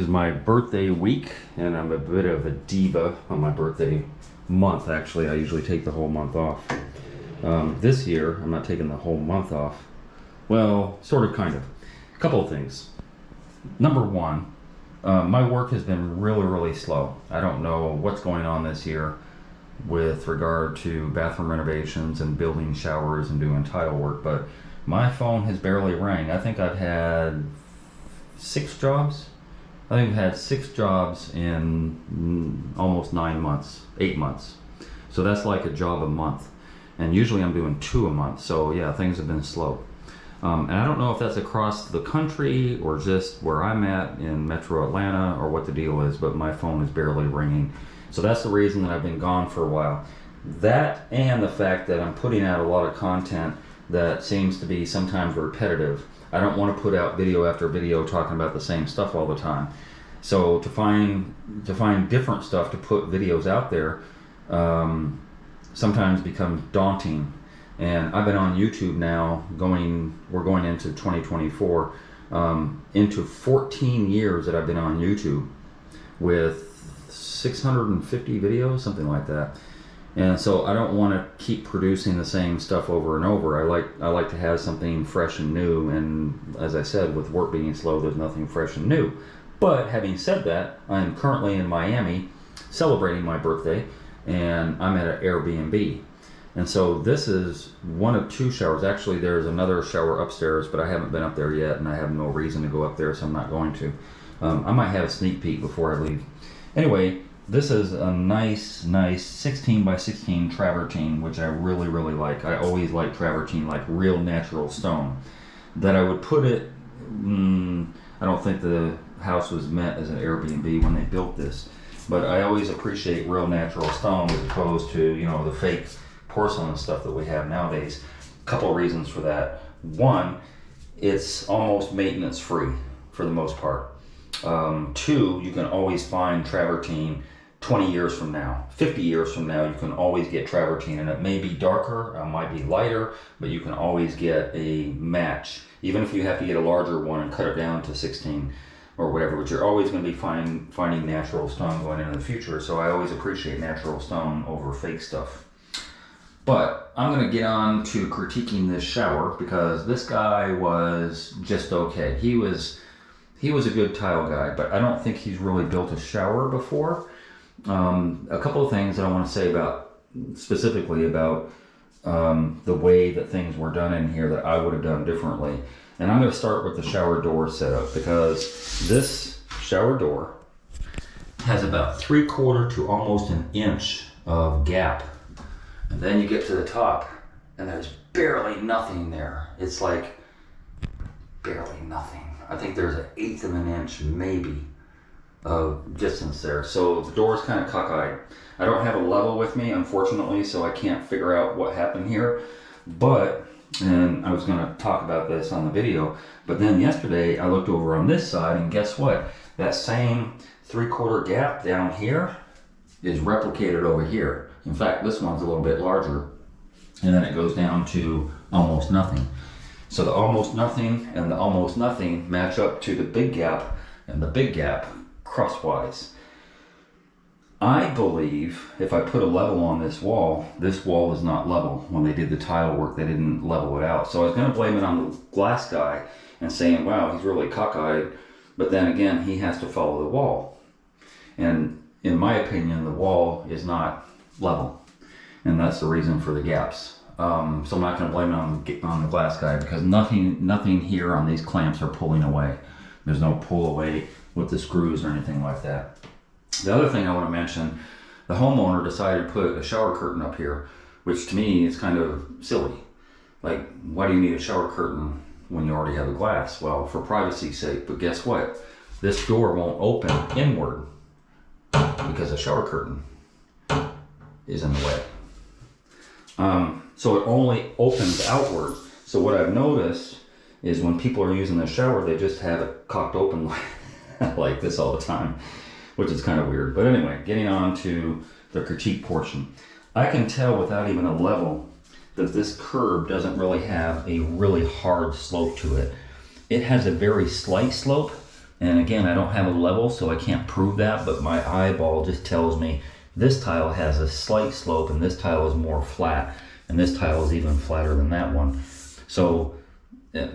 is my birthday week, and I'm a bit of a diva on my birthday month. Actually, I usually take the whole month off. This year, I'm not taking the whole month off. Well, sort of, kind of. A couple of things. Number one, my work has been really slow. I don't know what's going on this year with regard to bathroom renovations and building showers and doing tile work, but my phone has barely rang. I think I've had 6 jobs. I think I've had 6 jobs in almost 9 months, 8 months. So that's like a job a month. And usually I'm doing 2 a month. So yeah, things have been slow. And I don't know if that's across the country or just where I'm at in Metro Atlanta or what the deal is, but my phone is barely ringing. So that's the reason that I've been gone for a while. That and the fact that I'm putting out a lot of content that seems to be sometimes repetitive. I don't want to put out video after video talking about the same stuff all the time. So to find different stuff to put videos out there sometimes becomes daunting. And I've been on YouTube now, we're going into 2024, into 14 years that I've been on YouTube with 650 videos, something like that. And so I don't want to keep producing the same stuff over and over. I like to have something fresh and new, and as I said, with work being slow, there's nothing fresh and new. But having said that, I'm currently in Miami celebrating my birthday, and I'm at an Airbnb. And so this is one of 2 showers. Actually, there's another shower upstairs, but I haven't been up there yet, and I have no reason to go up there, so I'm not going to. I might have a sneak peek before I leave. Anyway, this is a nice 16 by 16 travertine, which I really like. I always like travertine, like real natural stone. That I would put it, I don't think the house was meant as an Airbnb when they built this, but I always appreciate real natural stone as opposed to, you know, the fake porcelain stuff that we have nowadays. A couple of reasons for that. One, it's almost maintenance free for the most part. 2, you can always find travertine 20 years from now, 50 years from now, you can always get travertine, and it may be darker, it might be lighter, but you can always get a match, even if you have to get a larger one and cut it down to 16 or whatever, but you're always going to be finding natural stone going into the future. So I always appreciate natural stone over fake stuff. But I'm going to get on to critiquing this shower because this guy was just okay. He was a good tile guy, but I don't think he's really built a shower before. A couple of things that I want to say specifically about the way that things were done in here that I would have done differently. And I'm going to start with the shower door setup, because this shower door has about 3/4 to almost an inch of gap. And then you get to the top and there's barely nothing there. It's like barely nothing. I think there's 1/8 of an inch maybe of distance there. So the door is kind of cockeyed. I don't have a level with me, unfortunately, so I can't figure out what happened here. And I was going to talk about this on the video, but then yesterday I looked over on this side, and guess what? That same 3/4 gap down here is replicated over here. In fact, this one's a little bit larger, and then it goes down to almost nothing. So the almost nothing and the almost nothing match up to the big gap and the big gap crosswise. I believe if I put a level on this wall is not level. When they did the tile work, they didn't level it out. So I was going to blame it on the glass guy and saying, wow, he's really cockeyed. But then again, he has to follow the wall. And in my opinion, the wall is not level. And that's the reason for the gaps. So I'm not going to blame it on the glass guy, because nothing here on these clamps are pulling away. There's no pull away with the screws or anything like that. The other thing I want to mention, the homeowner decided to put a shower curtain up here, which to me is kind of silly. Like, why do you need a shower curtain when you already have the glass? Well, for privacy's sake, but guess what? This door won't open inward because the shower curtain is in the way. So it only opens outward. So what I've noticed is when people are using the shower, they just have it cocked open like this all the time, which is kind of weird. But anyway, getting on to the critique portion. I can tell without even a level that this curb doesn't really have a really hard slope to it. It has a very slight slope, And again, I don't have a level, so I can't prove that, but my eyeball just tells me this tile has a slight slope and this tile is more flat, and this tile is even flatter than that one. So,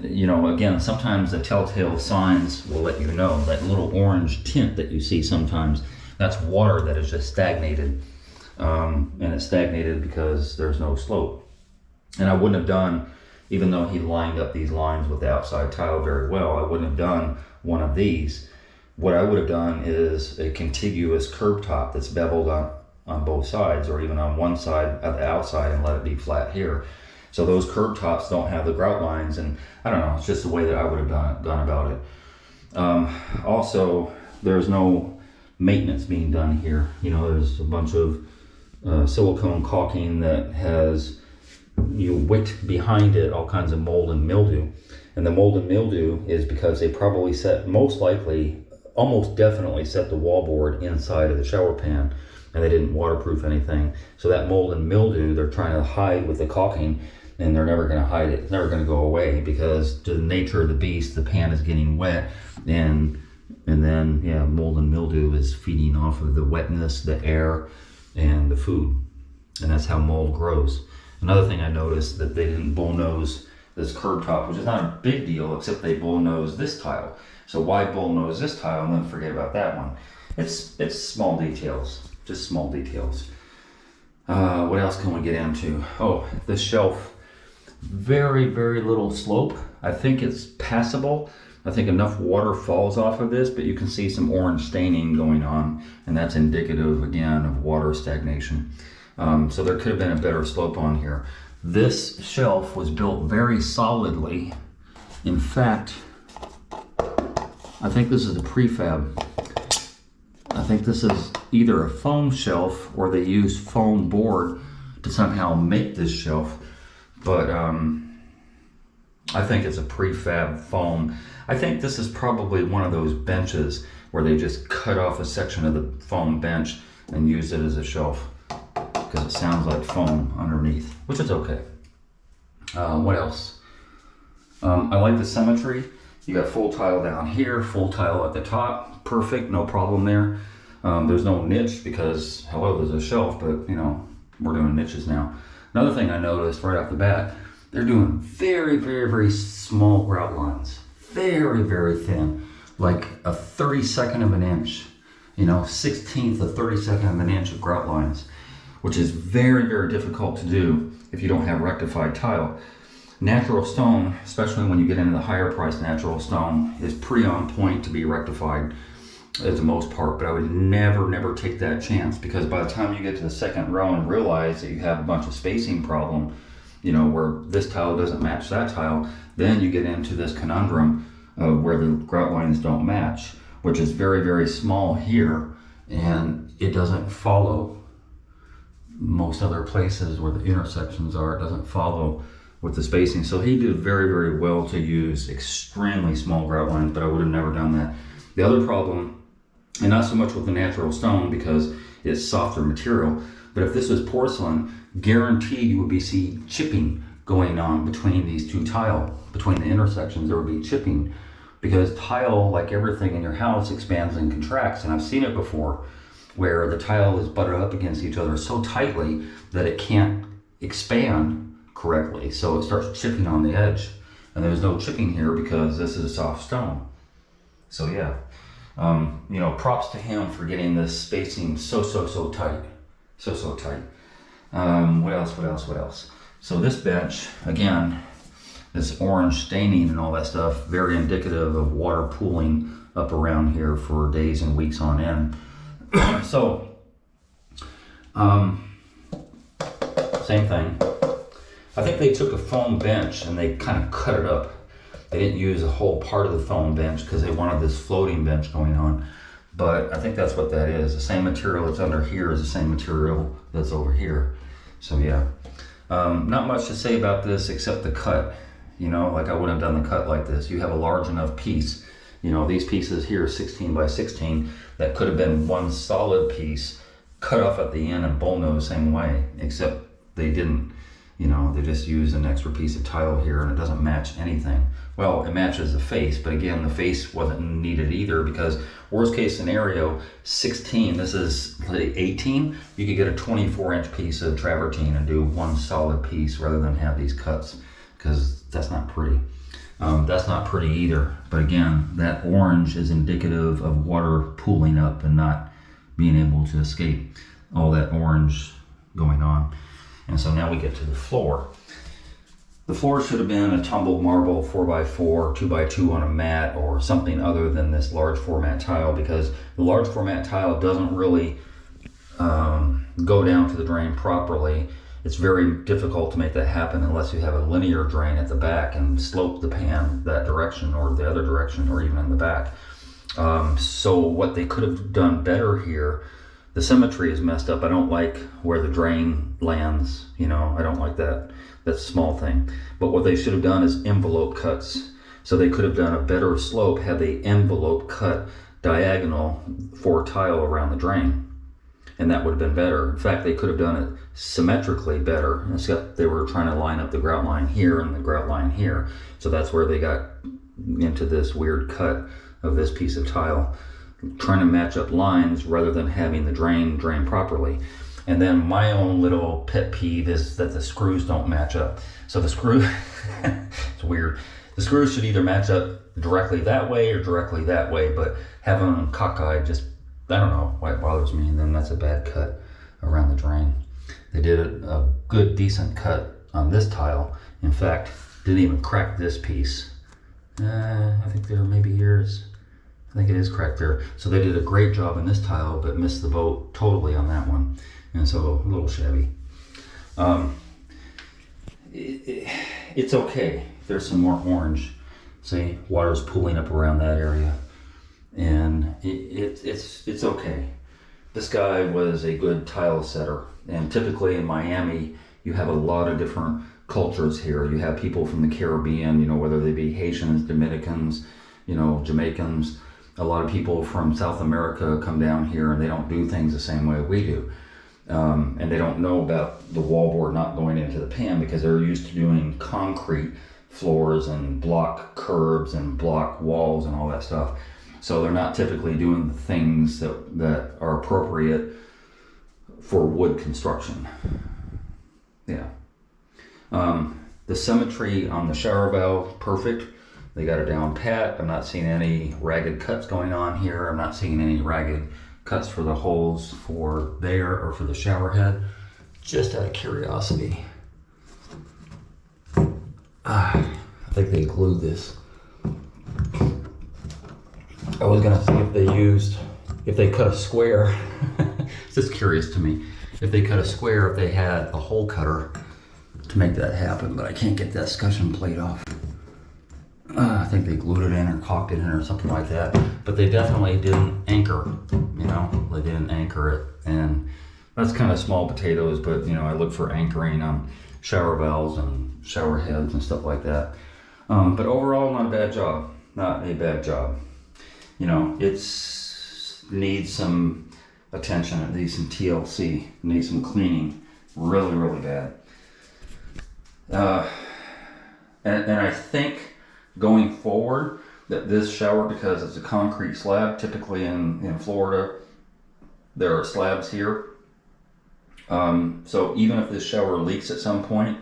you know, again, sometimes the telltale signs will let you know. That little orange tint that you see sometimes, that's water that is just stagnated. And it's stagnated because there's no slope. And I wouldn't have done, even though he lined up these lines with the outside tile very well, I wouldn't have done one of these. What I would have done is a contiguous curb top that's beveled on both sides, or even on one side at the outside, and let it be flat here. So those curb tops don't have the grout lines, and I don't know, it's just the way that I would have gone about it. Also, there's no maintenance being done here. You know, there's a bunch of silicone caulking that has wicked behind it all kinds of mold and mildew. And the mold and mildew is because they probably most likely, almost definitely set the wallboard inside of the shower pan, and they didn't waterproof anything. So that mold and mildew, they're trying to hide with the caulking, and they're never going to hide it. It's never going to go away, because to the nature of the beast, the pan is getting wet, and then, yeah, mold and mildew is feeding off of the wetness, the air, and the food. And that's how mold grows. Another thing I noticed, that they didn't bullnose this curb top, which is not a big deal, except they bullnose this tile. So why bullnose this tile and then forget about that one? It's small details, just small details. What else can we get into? Oh, this shelf, very, very little slope. I think it's passable. I think enough water falls off of this, but you can see some orange staining going on, and that's indicative, again, of water stagnation. So there could have been a better slope on here. This shelf was built very solidly. In fact, I think this is a prefab. I think this is either a foam shelf, or they use foam board to somehow make this shelf. But I think it's a prefab foam. I think this is probably one of those benches where they just cut off a section of the foam bench and use it as a shelf, because it sounds like foam underneath, which is okay. What else? I like the symmetry. You got full tile down here, full tile at the top. Perfect, no problem there. There's no niche because, hello, there's a shelf, but you know, we're doing niches now. Another thing I noticed right off the bat, they're doing very, very, very small grout lines. Very, very thin, like a 32nd of an inch, you know, 16th, a 32nd of an inch of grout lines, which is very, very difficult to do if you don't have rectified tile. Natural stone, especially when you get into the higher priced natural stone, is pretty on point to be rectified at the most part, but I would never take that chance, because by the time you get to the second row and realize that you have a bunch of spacing problem, you know, where this tile doesn't match that tile, then you get into this conundrum of where the grout lines don't match, which is very, very small here, and it doesn't follow most other places where the intersections are. It doesn't follow with the spacing. So he did very, very well to use extremely small grout lines, but I would have never done that. The other problem, and not so much with the natural stone because it's softer material, but if this was porcelain, guaranteed you would be seeing chipping going on between these two tile, between the intersections. There would be chipping, because tile, like everything in your house, expands and contracts, and I've seen it before where the tile is butted up against each other so tightly that it can't expand correctly, so it starts chipping on the edge, and there's no chipping here because this is a soft stone. So yeah, you know, props to him for getting this spacing so tight, so tight. What else? So this bench, again, this orange staining and all that stuff, very indicative of water pooling up around here for days and weeks on end. So, same thing. I think they took a foam bench and they kind of cut it up. They didn't use a whole part of the foam bench because they wanted this floating bench going on. But I think that's what that is. The same material that's under here is the same material that's over here. So yeah, not much to say about this except the cut. You know, like I wouldn't have done the cut like this. You have a large enough piece. You know, these pieces here, 16 by 16, that could have been one solid piece cut off at the end and bullnose the same way, except they didn't. You know, they just use an extra piece of tile here and it doesn't match anything. Well, it matches the face, but again, the face wasn't needed either, because worst case scenario, 16, this is like 18, you could get a 24-inch piece of travertine and do one solid piece rather than have these cuts, because that's not pretty. That's not pretty either. But again, that orange is indicative of water pooling up and not being able to escape all that orange going on. And so now we get to the floor. The floor should have been a tumbled marble 4x4, 2x2 on a mat, or something other than this large format tile, because the large format tile doesn't really go down to the drain properly. It's very difficult to make that happen unless you have a linear drain at the back and slope the pan that direction or the other direction, or even in the back. So what they could have done better here, the symmetry is messed up. I don't like where the drain lands, you know, I don't like that. That's a small thing. But what they should have done is envelope cuts. So they could have done a better slope had they envelope cut diagonal for tile around the drain. And that would have been better. In fact, they could have done it symmetrically better. Except they were trying to line up the grout line here and the grout line here. So that's where they got into this weird cut of this piece of tile, trying to match up lines rather than having the drain properly. And then my own little pet peeve is that the screws don't match up. So the screw, it's weird. The screws should either match up directly that way or directly that way, but having them cockeyed just, I don't know why it bothers me. And then that's a bad cut around the drain. They did a good, decent cut on this tile. In fact, didn't even crack this piece. I think there may be yours. I think it is cracked there. So they did a great job in this tile, but missed the boat totally on that one. And so a little shabby. It's okay. There's some more orange. See, water's pooling up around that area. And it's okay. This guy was a good tile setter. And typically in Miami, you have a lot of different cultures here. You have people from the Caribbean, you know, whether they be Haitians, Dominicans, you know, Jamaicans. A lot of people from South America come down here and they don't do things the same way we do. And they don't know about the wallboard not going into the pan because they're used to doing concrete floors and block curbs and block walls and all that stuff. So they're not typically doing the things that are appropriate for wood construction. Yeah. The symmetry on the shower valve, perfect. They got it down pat. I'm not seeing any ragged cuts going on here. I'm not seeing any ragged cuts for the holes for there or for the shower head. Just out of curiosity. I think they glued this. I was gonna see if they cut a square. It's just curious to me. If they cut a square, if they had a hole cutter to make that happen, but I can't get that escutcheon plate off. I think they glued it in or caulked it in or something like that. But they definitely didn't anchor, you know, they didn't anchor it. And that's kind of small potatoes, but you know, I look for anchoring on shower valves and shower heads and stuff like that. But overall, not a bad job. Not a bad job. You know, it's needs some attention. It needs some TLC. It needs some cleaning. Really, really bad. And I think going forward that this shower, because it's a concrete slab, typically in Florida, there are slabs here. So even if this shower leaks at some point,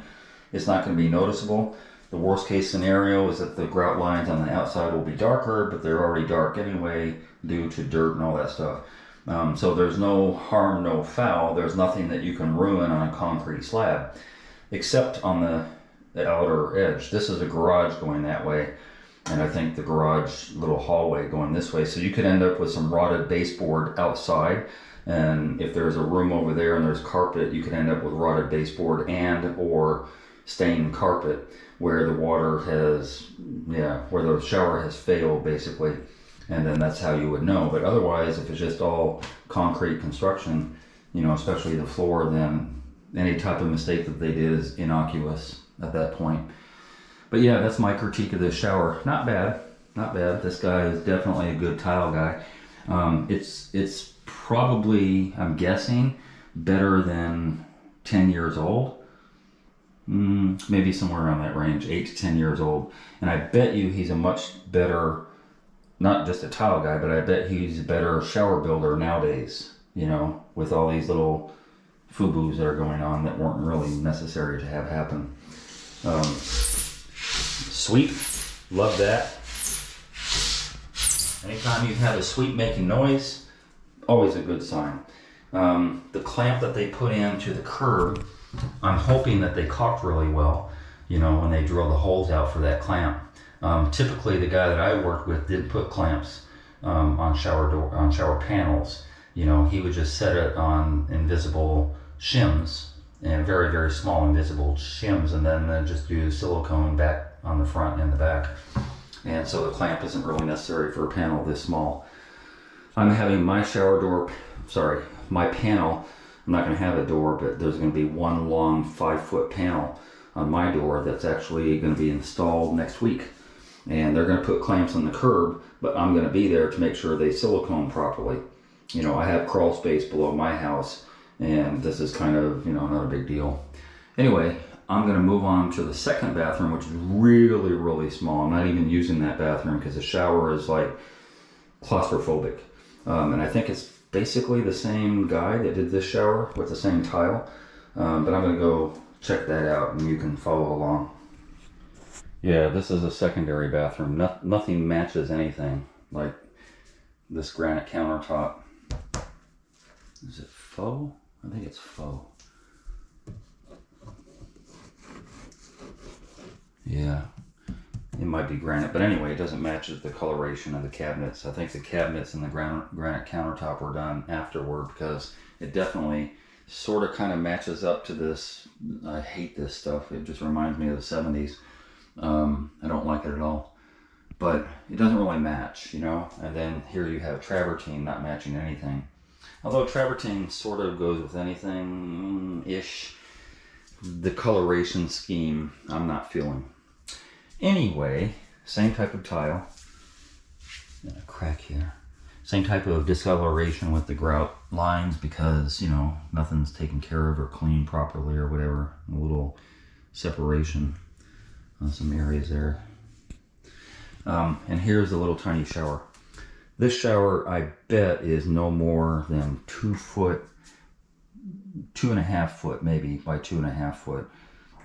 it's not going to be noticeable. The worst case scenario is that the grout lines on the outside will be darker, but they're already dark anyway due to dirt and all that stuff. So there's no harm, no foul. There's nothing that you can ruin on a concrete slab, except on the outer edge. This is a garage going that way, and I think the garage little hallway going this way. So you could end up with some rotted baseboard outside, and if there's a room over there and there's carpet, you could end up with rotted baseboard and or stained carpet where the water has, where the shower has failed basically, and then that's how you would know. But otherwise, if it's just all concrete construction, you know, especially the floor, then any type of mistake that they did is innocuous at that point. But yeah, that's my critique of this shower. Not bad, not bad. This guy is definitely a good tile guy. It's probably, I'm guessing, better than 10 years old. maybe somewhere around that range, 8 to 10 years old. And I bet you he's a much better, not just a tile guy, but I bet he's a better shower builder nowadays, you know, with all these little FUBUs that are going on that weren't really necessary to have happen. Sweep, love that. Anytime you have a sweep making noise, always a good sign. The clamp that they put into the curb, I'm hoping that they caulked really well, you know, when they drill the holes out for that clamp. Typically the guy that I worked with didn't put clamps on shower panels. You know, he would just set it on invisible shims, and very, very small invisible shims, and then just do silicone back on the front and the back. And so the clamp isn't really necessary for a panel this small. I'm having my my panel, I'm not going to have a door, but there's going to be one long 5-foot panel on my door that's actually going to be installed next week. And they're going to put clamps on the curb, but I'm going to be there to make sure they silicone properly. You know, I have crawl space below my house, and this is kind of, you know, not a big deal. Anyway, I'm going to move on to the second bathroom, which is really, really small. I'm not even using that bathroom because the shower is like claustrophobic. And I think it's basically the same guy that did this shower with the same tile. But I'm going to go check that out and you can follow along. Yeah, this is a secondary bathroom. Nothing matches anything. Like this granite countertop. Is it faux? I think it's faux. Yeah, it might be granite, but anyway, it doesn't match the coloration of the cabinets. I think the cabinets and the granite countertop were done afterward because it definitely sort of kind of matches up to this. I hate this stuff. It just reminds me of the 70s. I don't like it at all, but it doesn't really match, you know. And then here you have travertine not matching anything. Although travertine sort of goes with anything-ish. The coloration scheme, I'm not feeling. Anyway, same type of tile. Got a crack here. Same type of discoloration with the grout lines because, you know, nothing's taken care of or cleaned properly or whatever. A little separation on some areas there. And here's a little tiny shower. This shower, I bet, is no more than 2 foot, 2.5 foot maybe by 2.5 foot.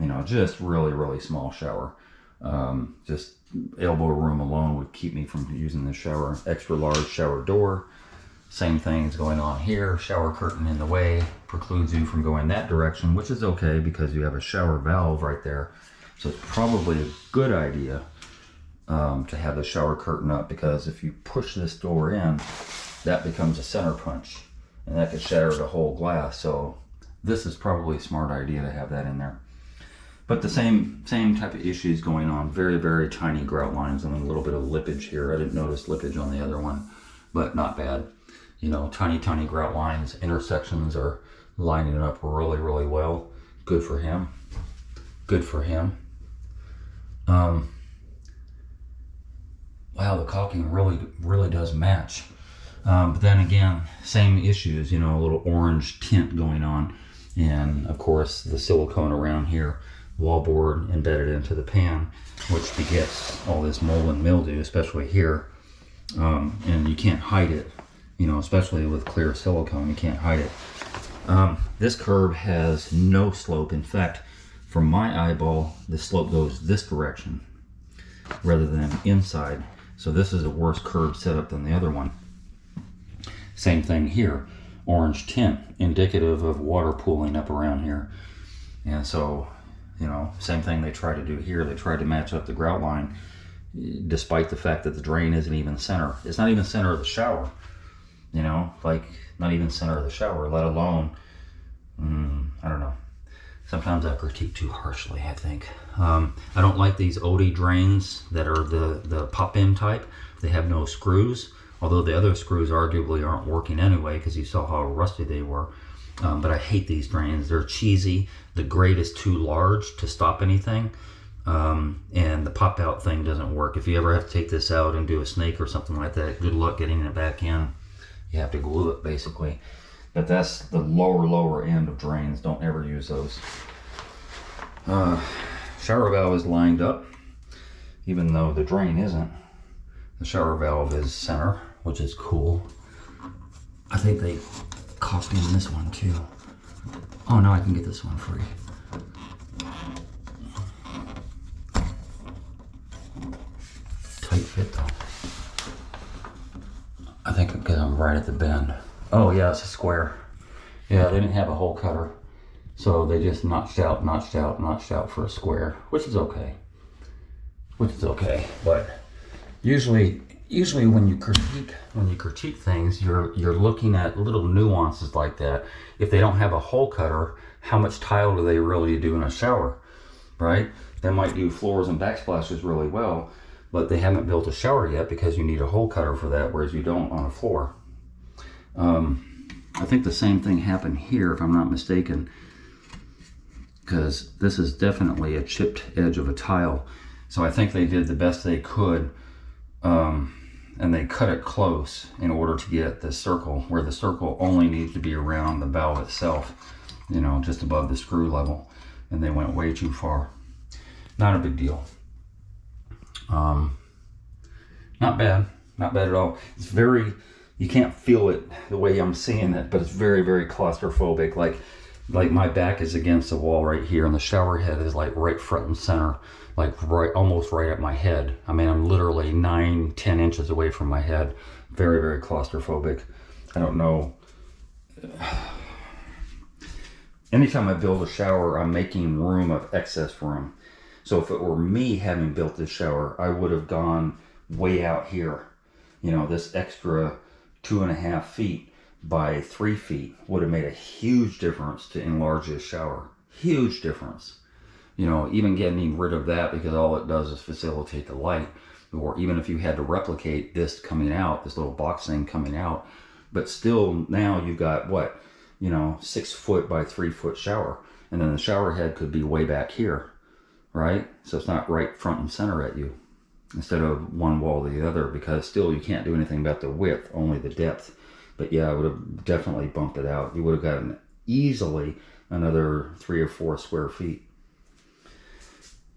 You know, just really, really small shower. Just elbow room alone would keep me from using this shower. Extra large shower door. Same thing is going on here. Shower curtain in the way precludes you from going that direction, which is okay because you have a shower valve right there. So it's probably a good idea to have the shower curtain up, because if you push this door in, that becomes a center punch and that could shatter the whole glass. So this is probably a smart idea to have that in there. But the same type of issues going on. Very, very tiny grout lines and a little bit of lippage here. I didn't notice lippage on the other one, but not bad. You know, tiny grout lines. Intersections are lining it up really, really well. Good for him. Good for him. Wow, the caulking really does match. But then again, same issues, you know, a little orange tint going on. And of course, the silicone around here, wallboard embedded into the pan, which begets all this mold and mildew, especially here. And you can't hide it, you know, especially with clear silicone, you can't hide it. This curb has no slope. In fact, from my eyeball, the slope goes this direction rather than inside. So this is a worse curb setup than the other one. Same thing here, orange tint, indicative of water pooling up around here. And so, you know, same thing they try to do here. They try to match up the grout line, despite the fact that the drain isn't even center. It's not even center of the shower, you know, like not even center of the shower, let alone, I don't know. Sometimes I critique too harshly, I think. I don't like these Odie drains that are the pop-in type. They have no screws, although the other screws arguably aren't working anyway because you saw how rusty they were. But I hate these drains. They're cheesy. The grate is too large to stop anything. And the pop-out thing doesn't work. If you ever have to take this out and do a snake or something like that, good luck getting it back in. You have to glue it, basically. But that's the lower end of drains. Don't ever use those. Shower valve is lined up, even though the drain isn't. The shower valve is center, which is cool. I think they cost me this one too. Oh no, I can get this one free. Tight fit though. I think because I'm right at the bend. Oh yeah, it's a square. Yeah, they didn't have a hole cutter. So they just notched out for a square, which is okay. But usually when you critique things, you're looking at little nuances like that. If they don't have a hole cutter, how much tile do they really do in a shower, right? They might do floors and backsplashes really well, but they haven't built a shower yet because you need a hole cutter for that, whereas you don't on a floor. I think the same thing happened here, if I'm not mistaken, because this is definitely a chipped edge of a tile. So I think they did the best they could, and they cut it close in order to get the circle, where the circle only needs to be around the valve itself, you know, just above the screw level, and they went way too far. Not a big deal. Not bad at all. It's very, you can't feel it the way I'm seeing it, but it's very, very claustrophobic. Like my back is against the wall right here, and the shower head is like right front and center, like right, almost right at my head. I mean, I'm literally 9-10 inches away from my head. Very, very claustrophobic. I don't know. Anytime I build a shower, I'm making room of excess room. So if it were me having built this shower, I would have gone way out here. You know, this extra 2.5 feet by 3 feet would have made a huge difference to enlarge this shower. Huge difference. You know, even getting rid of that, because all it does is facilitate the light. Or even if you had to replicate this coming out, this little box thing coming out, but still now you've got what, you know, 6 foot by 3 foot shower, and then the shower head could be way back here, right? So it's not right front and center at you, instead of one wall to the other, because still you can't do anything about the width, only the depth. But yeah, I would have definitely bumped it out. You would have gotten easily another 3 or 4 square feet.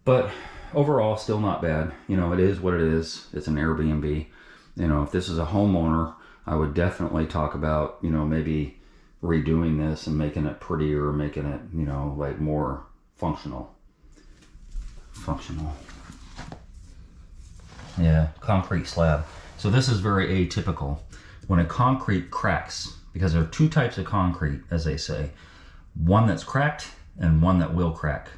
But overall, still not bad. You know, it is what it is. It's an Airbnb. You know, if this is a homeowner, I would definitely talk about, you know, maybe redoing this and making it prettier, making it, you know, like more functional. Yeah, concrete slab. So this is very atypical. When a concrete cracks, because there are 2 types of concrete, as they say, one that's cracked and one that will crack.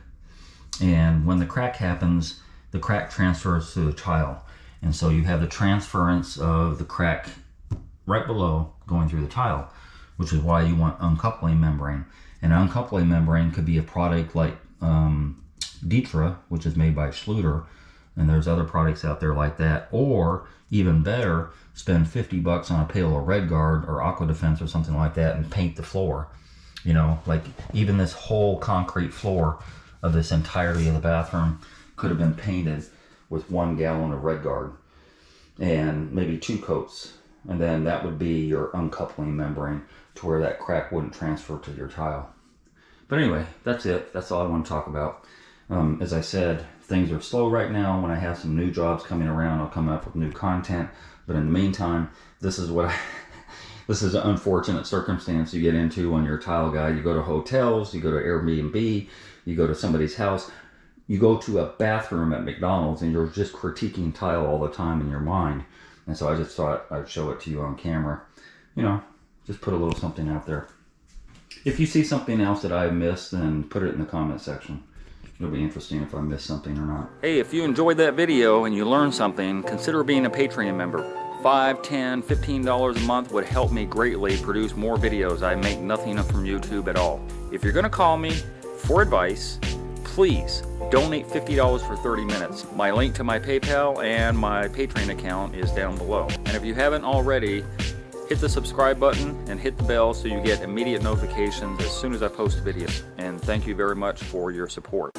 And when the crack happens, the crack transfers to the tile. And so you have the transference of the crack right below going through the tile, which is why you want uncoupling membrane. And uncoupling membrane could be a product like Dietra, which is made by Schluter, and there's other products out there like that. Or even better, spend $50 on a pail of Red Guard or Aqua Defense or something like that and paint the floor. You know, like even this whole concrete floor of this entirety of the bathroom could have been painted with 1 gallon of Red Guard and maybe 2 coats. And then that would be your uncoupling membrane to where that crack wouldn't transfer to your tile. But anyway, that's it. That's all I want to talk about. As I said, things are slow right now. When I have some new jobs coming around, I'll come up with new content. But in the meantime, this is this is an unfortunate circumstance you get into when you're a tile guy. You go to hotels, you go to Airbnb, you go to somebody's house, you go to a bathroom at McDonald's, and you're just critiquing tile all the time in your mind. And so I just thought I'd show it to you on camera. You know, just put a little something out there. If you see something else that I missed, then put it in the comment section. It'll be interesting if I missed something or not. Hey, if you enjoyed that video and you learned something, consider being a Patreon member. $5, $10, $15 a month would help me greatly produce more videos. I make nothing from YouTube at all. If you're gonna call me for advice, please donate $50 for 30 minutes. My link to my PayPal and my Patreon account is down below. And if you haven't already, hit the subscribe button and hit the bell so you get immediate notifications as soon as I post videos. And thank you very much for your support.